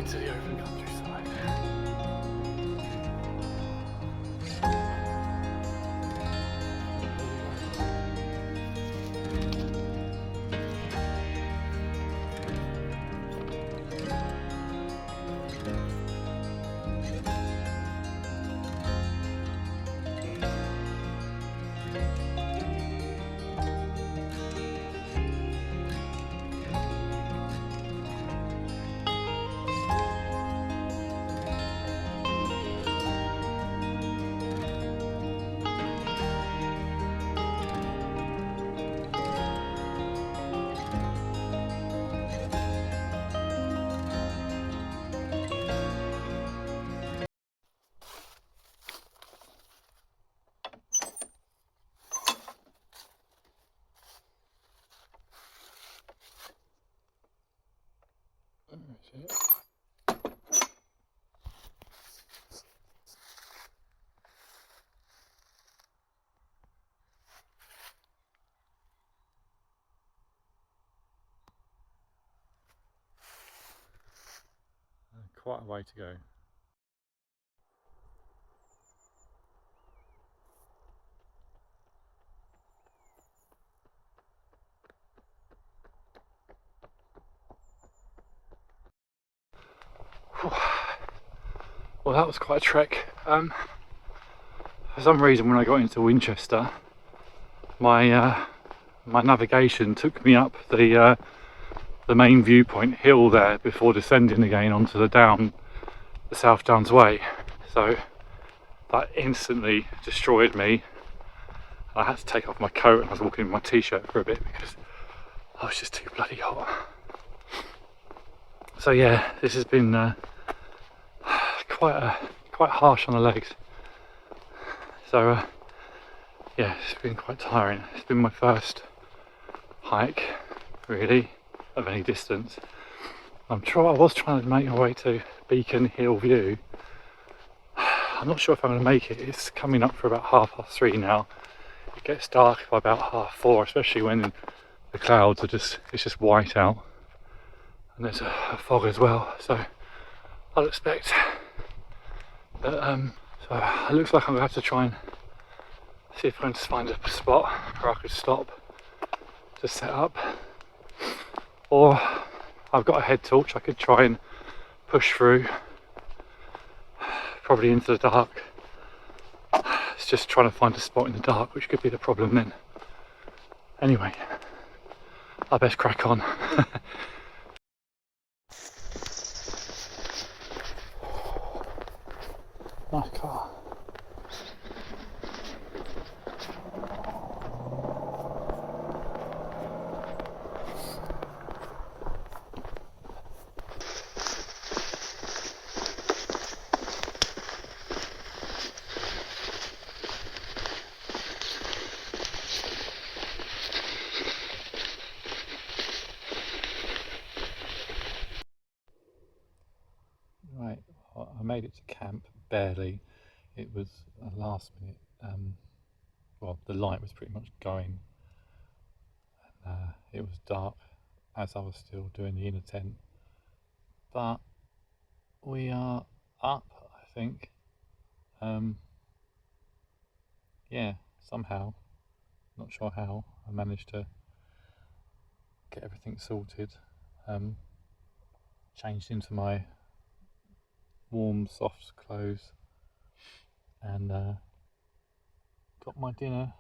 into the open countryside. Quite a way to go. Well, that was quite a trek. For some reason, when I got into Winchester, my navigation took me up the main viewpoint hill there before descending again onto the South Downs Way. So that instantly destroyed me. I had to take off my coat and I was walking in my t-shirt for a bit because I was just too bloody hot. So yeah, this has been quite harsh on the legs. So yeah, it's been quite tiring. It's been my first hike, really, of any distance. I was trying to make my way to Beacon Hill View. I'm not sure if I'm going to make it. It's coming up for about 3:30 now. It gets dark by about 4:30, especially when the clouds are it's just white out. And there's a fog as well, so I'll expect that, so it looks like I'm going to have to try and see if I can just find a spot where I could stop to set up. Or I've got a head torch, I could try and push through, probably into the dark. It's just trying to find a spot in the dark, which could be the problem then. Anyway, I best crack on. Nice car. Right, I made it to camp, barely. It was a last minute, well, the light was pretty much going. It was dark as I was still doing the inner tent. But we are up, I think. Yeah, somehow, not sure how, I managed to get everything sorted. Changed into my warm, soft clothes and got my dinner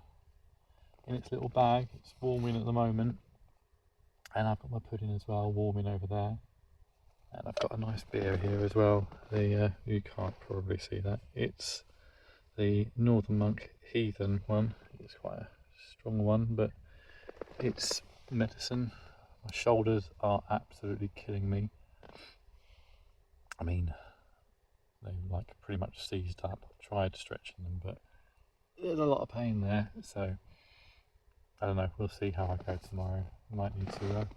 in its little bag. It's warming at the moment, and I've got my pudding as well warming over there, and I've got a nice beer here as well. You can't probably see that. It's the Northern Monk Heathen one. It's quite a strong one, but it's medicine. My shoulders are absolutely killing me. I mean, they like pretty much seized up. I tried stretching them, but there's a lot of pain there, so I don't know, we'll see how I go tomorrow. I might need to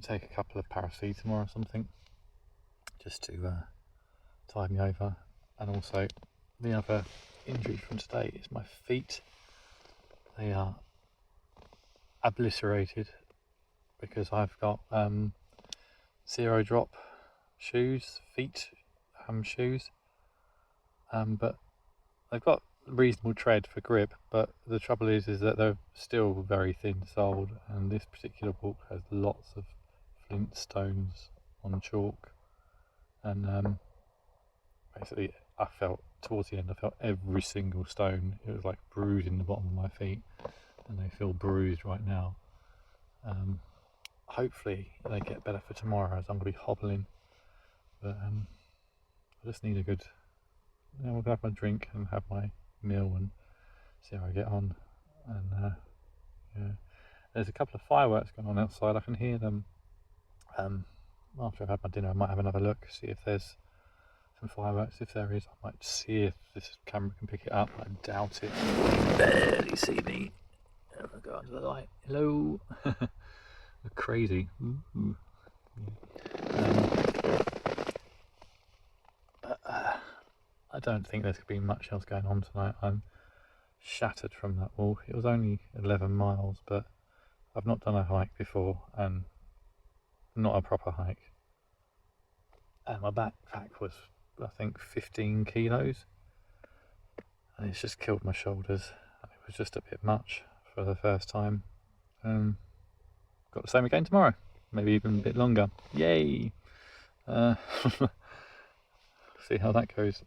take a couple of paracetamol or something just to tide me over. And also the other injury from today is my feet. They are obliterated because I've got 0 drop shoes, shoes, but they've got reasonable tread for grip, but the trouble is that they're still very thin soled, and this particular walk has lots of flint stones on chalk, and basically I felt towards the end, I felt every single stone. It was like bruising the bottom of my feet, and they feel bruised right now. Hopefully they get better for tomorrow, as I'm going to be hobbling, but I just need a good, we'll have my drink and have my meal and see how I get on. And yeah, there's a couple of fireworks going on outside. I can hear them. After I've had my dinner, I might have another look, see if there's some fireworks. If there is, I might see if this camera can pick it up. I doubt it. You can barely see me. I'm gonna go under the light. Hello. Crazy. Ooh. But I don't think there's going to be much else going on tonight. I'm shattered from that walk. It was only 11 miles, but I've not done a hike before, and not a proper hike. And my backpack was, I think, 15 kilos, and it's just killed my shoulders. It was just a bit much for the first time. Got the same again tomorrow, maybe even a bit longer. Yay! See how that goes.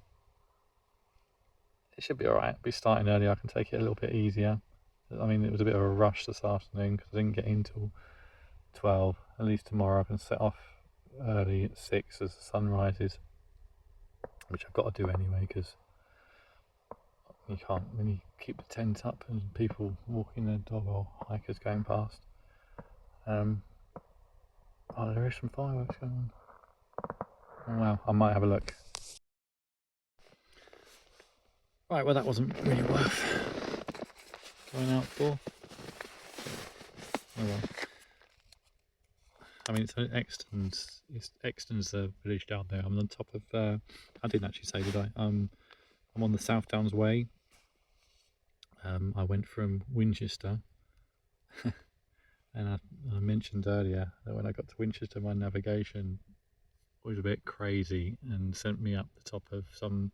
It should be alright. Be starting early. I can take it a little bit easier. I mean, it was a bit of a rush this afternoon because I didn't get in till 12. At least tomorrow I can set off early at 6 as the sun rises, which I've got to do anyway, because you can't really keep the tent up and people walking their dog or hikers going past. Oh, there is some fireworks going on. Oh wow, I might have a look. Right, well that wasn't really worth going out for. Oh well. I mean, it's Exton's the village down there. I'm on top of, I didn't actually say, did I? I'm on the South Downs Way. I went from Winchester, and I mentioned earlier that when I got to Winchester, my navigation was a bit crazy and sent me up the top of some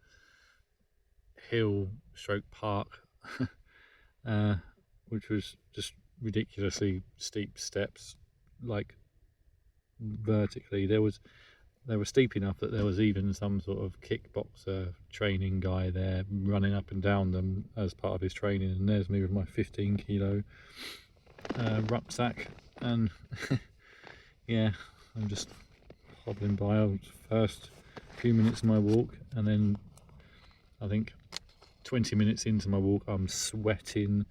hill stroke park, which was just ridiculously steep steps, like vertically. They were steep enough that there was even some sort of kickboxer training guy there running up and down them as part of his training, and there's me with my 15 kilo rucksack, and yeah, I'm just hobbling by. I was first few minutes of my walk, and then I think 20 minutes into my walk I'm sweating.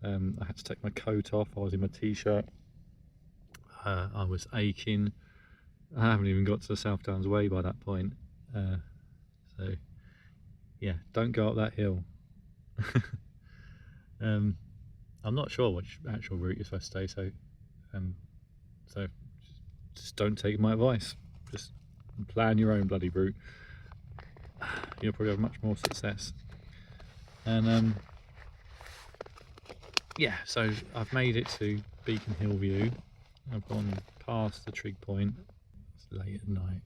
I had to take my coat off. I was in my t-shirt. I was aching. I haven't even got to the South Downs Way by that point. So yeah, don't go up that hill. I'm not sure which actual route you're supposed to stay, so just don't take my advice. Just plan your own bloody route. You'll probably have much more success. And yeah, so I've made it to Beacon Hill View. I've gone past the trig point. It's late at night.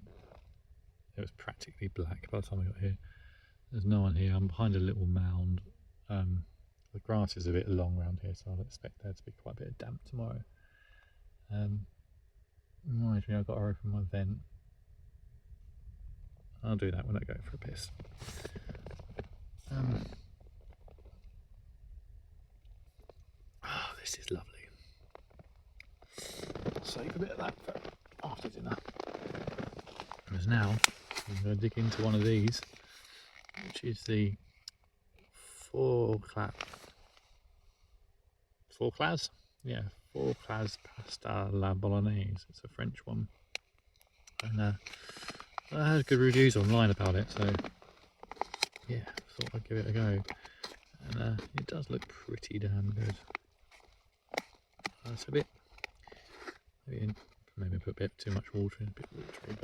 It was practically black by the time I got here. There's no one here. I'm behind a little mound. The grass is a bit long around here, so I'll expect there to be quite a bit of damp tomorrow. Reminds me, I've got to open my vent. I'll do that when I go for a piss. Oh, this is lovely. I'll save a bit of that for after dinner. Because now I'm going to dig into one of these, which is the Fourclas. Yeah, Fourclas pasta la bolognese. It's a French one, and I had good reviews online about it, so yeah, thought I'd give it a go. And it does look pretty damn good. It's a bit, maybe put a bit too much water in, a bit watery,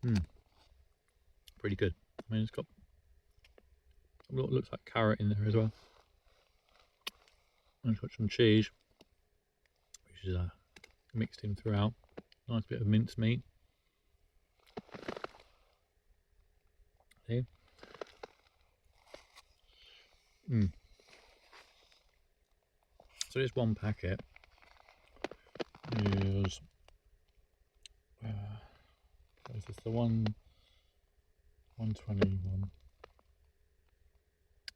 but pretty good. I mean, it's got what looks like carrot in there as well. And it's got some cheese, which is mixed in throughout. Nice bit of mincemeat. See? So this one packet is is this the 121?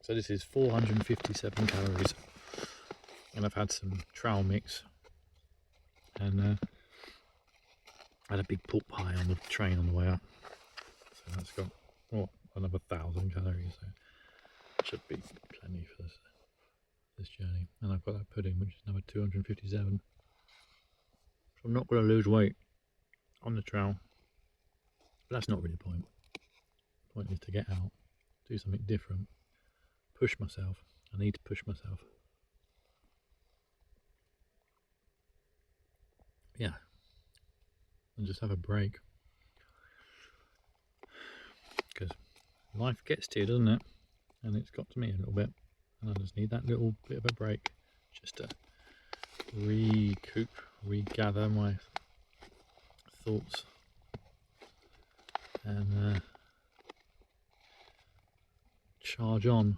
So this is 457 calories, and I've had some trowel mix, and I had a big pork pie on the train on the way up, so that's got another 1,000 calories, so should be plenty for this journey. And I've got that pudding, which is another 257. So I'm not going to lose weight on the trowel, but that's not really the point. The point is to get out, do something different, push myself. I need to push myself. Yeah, and just have a break, because life gets to you, doesn't it? And it's got to me a little bit, and I just need that little bit of a break just to recoup, regather my thoughts, and charge on.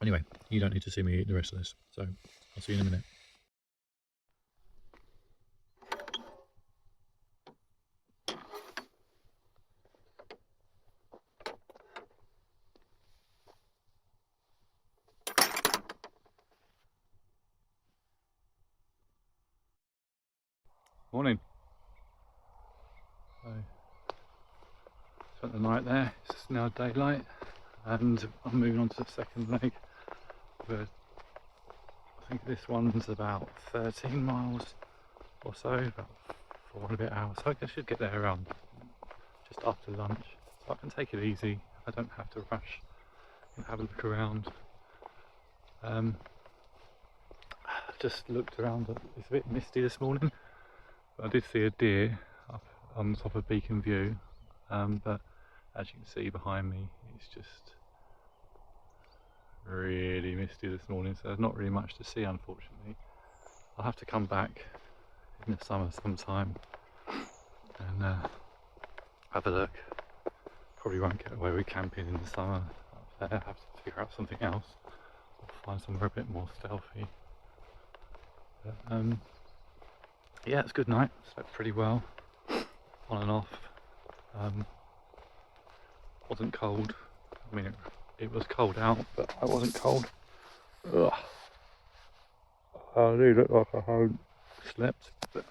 Anyway, you don't need to see me eat the rest of this, so I'll see you in a minute. Morning. So, spent the night there. It's now daylight, and I'm moving on to the second leg. But I think this one's about 13 miles or so, about 4 and a bit hours. So I should get there around just after lunch, so I can take it easy. I don't have to rush and have a look around. Just looked around. It's a bit misty this morning. I did see a deer up on top of Beacon View, but as you can see behind me, it's just really misty this morning, so there's not really much to see, unfortunately. I'll have to come back in the summer sometime and have a look. Probably won't get away with camping in the summer up there. Have to figure out something else or find somewhere a bit more stealthy. But, yeah, it's a good night. Slept pretty well, on and off. Wasn't cold. I mean, it was cold out, but I wasn't cold. Ugh. I do look like I haven't slept. But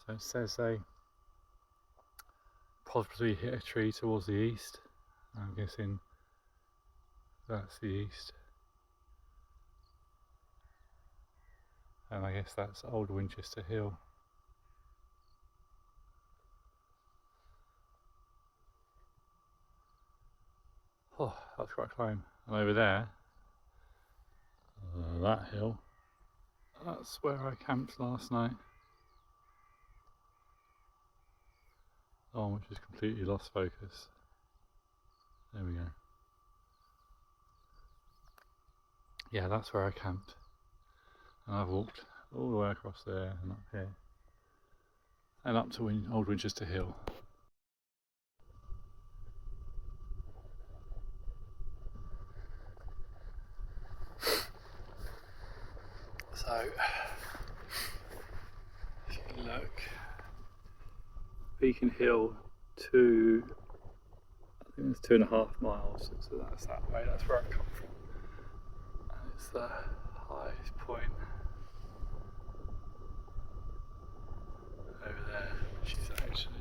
so it says they possibly hit a tree towards the east. I'm guessing that's the east. And I guess that's old Winchester Hill. Oh, that's quite a climb. And over there, that hill, that's where I camped last night. Oh, which is completely lost focus. There we go. Yeah, that's where I camped. And I've walked all the way across there and up here. And up to Old Winchester Hill. So, if you look, Beacon Hill to, I think it's 2.5 miles, so that's that way, that's where I come from. And it's the highest point over there, which is actually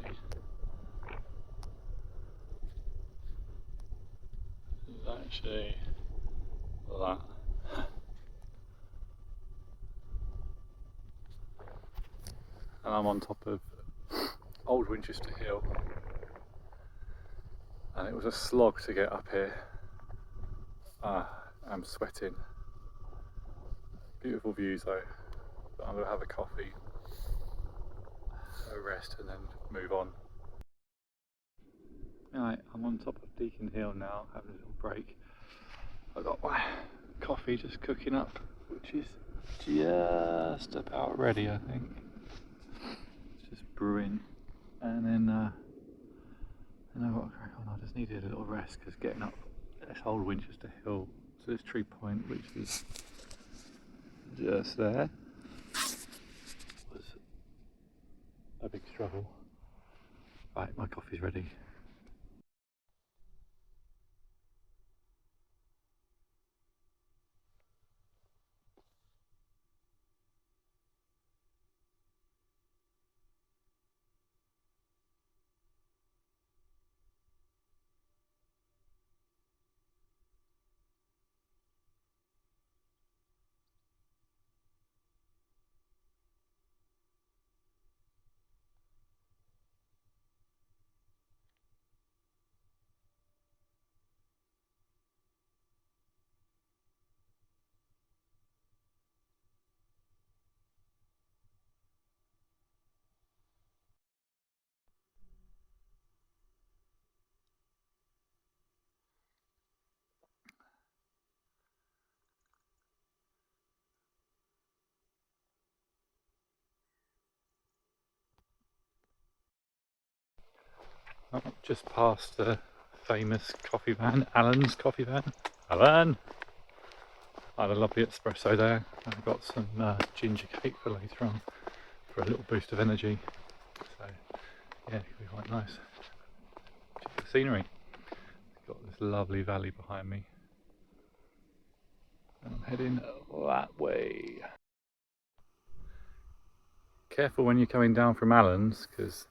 that. And I'm on top of Old Winchester Hill, and it was a slog to get up here. I'm sweating. Beautiful views though, but I'm going to have a coffee, a rest and then move on. Right, I'm on top of Beacon Hill now, having a little break. I've got my coffee just cooking up, which is just about ready, I think. It's just brewing, and then I've got to crack on. I just needed a little rest because getting up this Old Winchester Hill to this tree point, which is just there, was a big struggle. Right, my coffee's ready. Just past the famous coffee van, Alan's coffee van. Alan! I had a lovely espresso there. I've got some ginger cake for later on for a little boost of energy. So yeah, it could be quite nice. Just the scenery. It's got this lovely valley behind me. And I'm heading that way. Careful when you're coming down from Alan's, because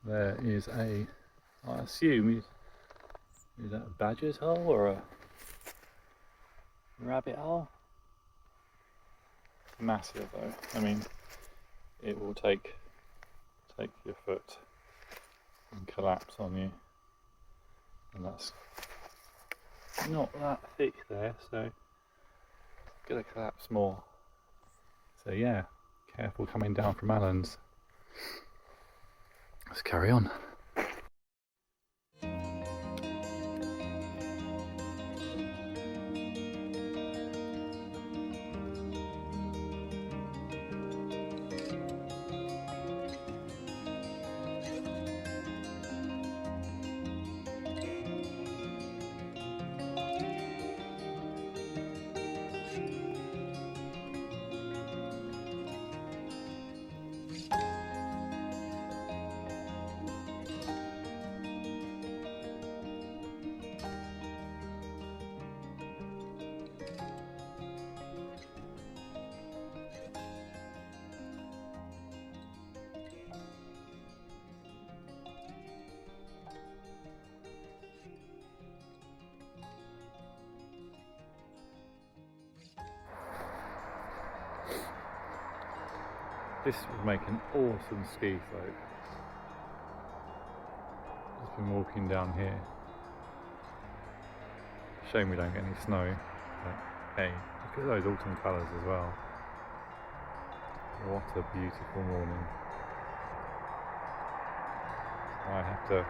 there is a, I assume, is that a badger's hole or a rabbit hole? Massive though. I mean, it will take your foot and collapse on you, and that's not that thick there, so it's gonna collapse more. So yeah, careful coming down from Alan's. Let's carry on. This would make an awesome ski slope. Just been walking down here. Shame we don't get any snow, but hey, look at those autumn colours as well. What a beautiful morning. I have to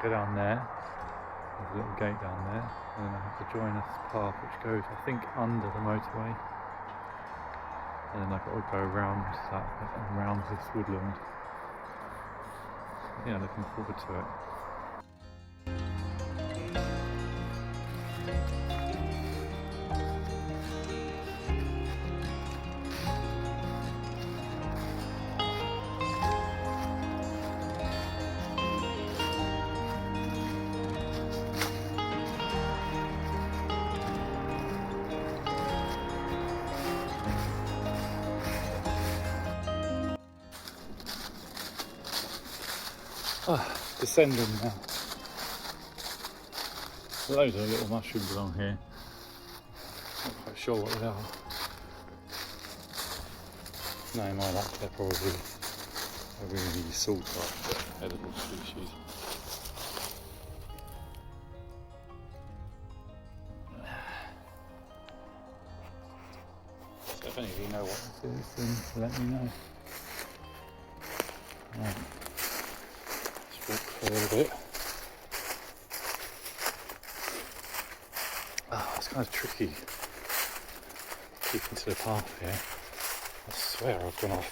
go down there, there's a little gate down there, and then I have to join a path which goes, I think, under the motorway, and then I've got to go around this woodland. Yeah, looking forward to it. Descending now. Loads of little mushrooms along here. Not quite sure what they are. No, in my luck, they're probably a really sought after edible species. So if any of you know what this is, then let me know. Right. Let's walk through a little bit. Oh, it's kind of tricky keeping to the path here. I swear I've gone off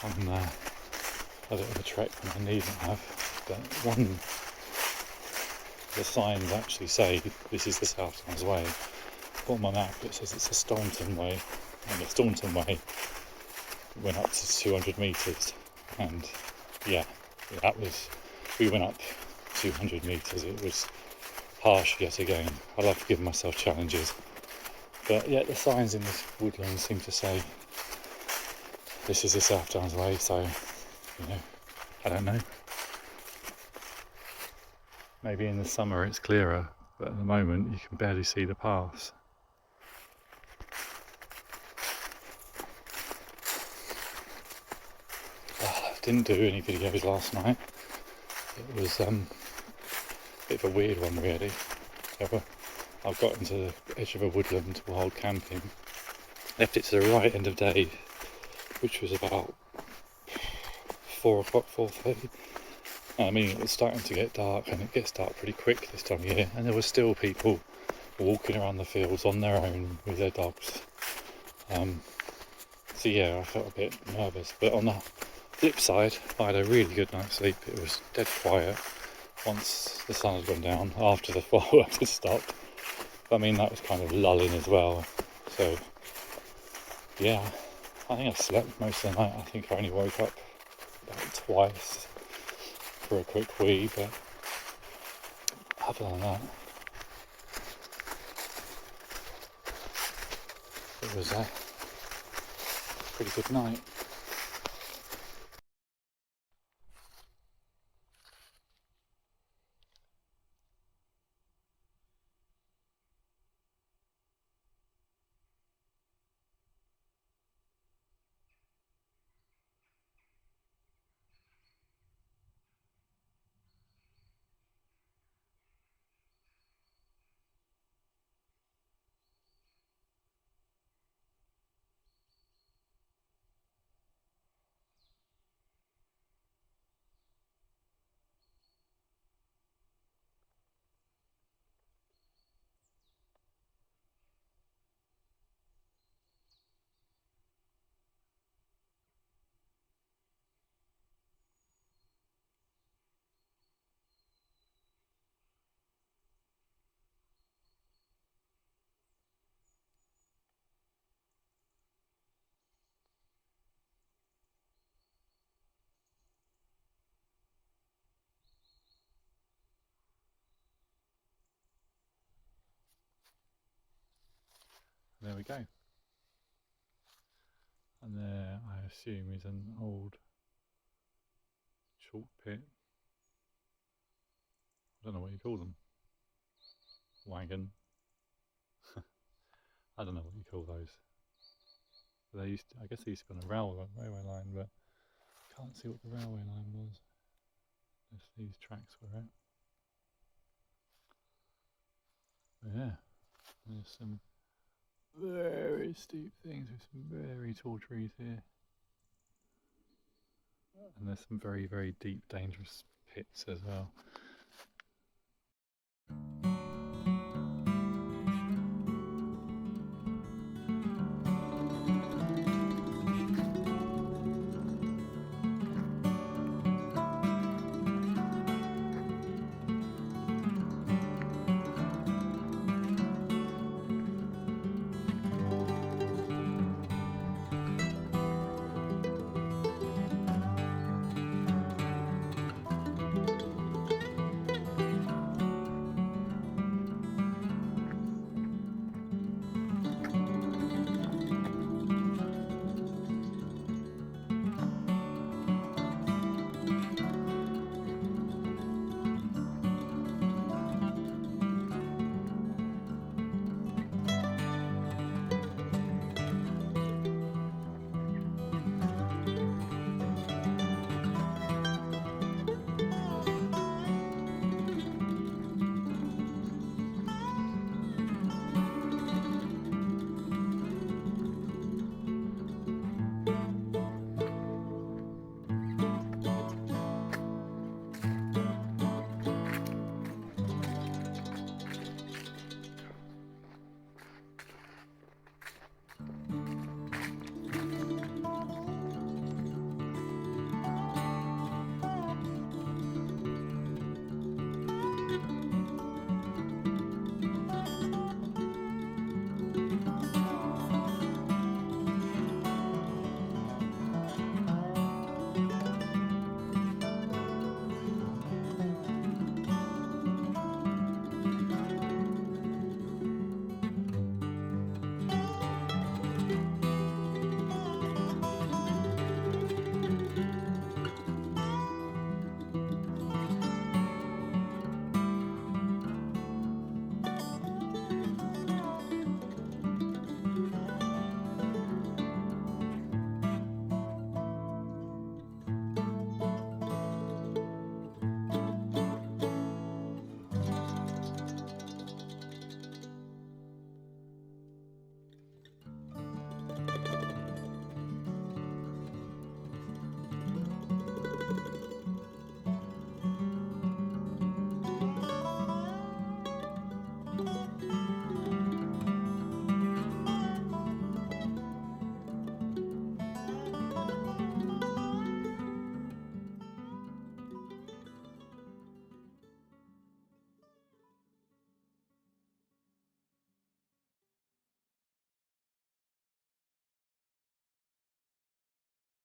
on a bit of a trek when I needn't have, but the signs actually say this is the South Downs Way, but on my map it says it's a Staunton Way, and the Staunton Way went up to 200 metres, and yeah, we went up 200 metres. It was harsh yet again. I love giving myself challenges, but yeah, the signs in this woodland seem to say this is the South Downs Way, so I don't know. Maybe in the summer it's clearer, but at the moment you can barely see the paths. I didn't do any videos last night. It was a bit of a weird one really. I've got into the edge of a woodland while camping, left it to the right end of day, which was about 4 o'clock, 4:30. I mean, it was starting to get dark, and it gets dark pretty quick this time of year, and there were still people walking around the fields on their own with their dogs. So yeah, I felt a bit nervous, but on the flip side, I had a really good night's sleep. It was dead quiet once the sun had gone down, after the fireworks had stopped. I mean, that was kind of lulling as well. So yeah, I think I slept most of the night. I think I only woke up about twice for a quick wee, but other than that, it was a pretty good night. There we go. And there, I assume, is an old chalk pit. I don't know what you call them. Wagon. I don't know what you call those. I guess they used to be on a railway line, but I can't see what the railway line was. These tracks were at. But yeah, there's some very steep things with some very tall trees here. and there's some very, very deep, dangerous pits as well.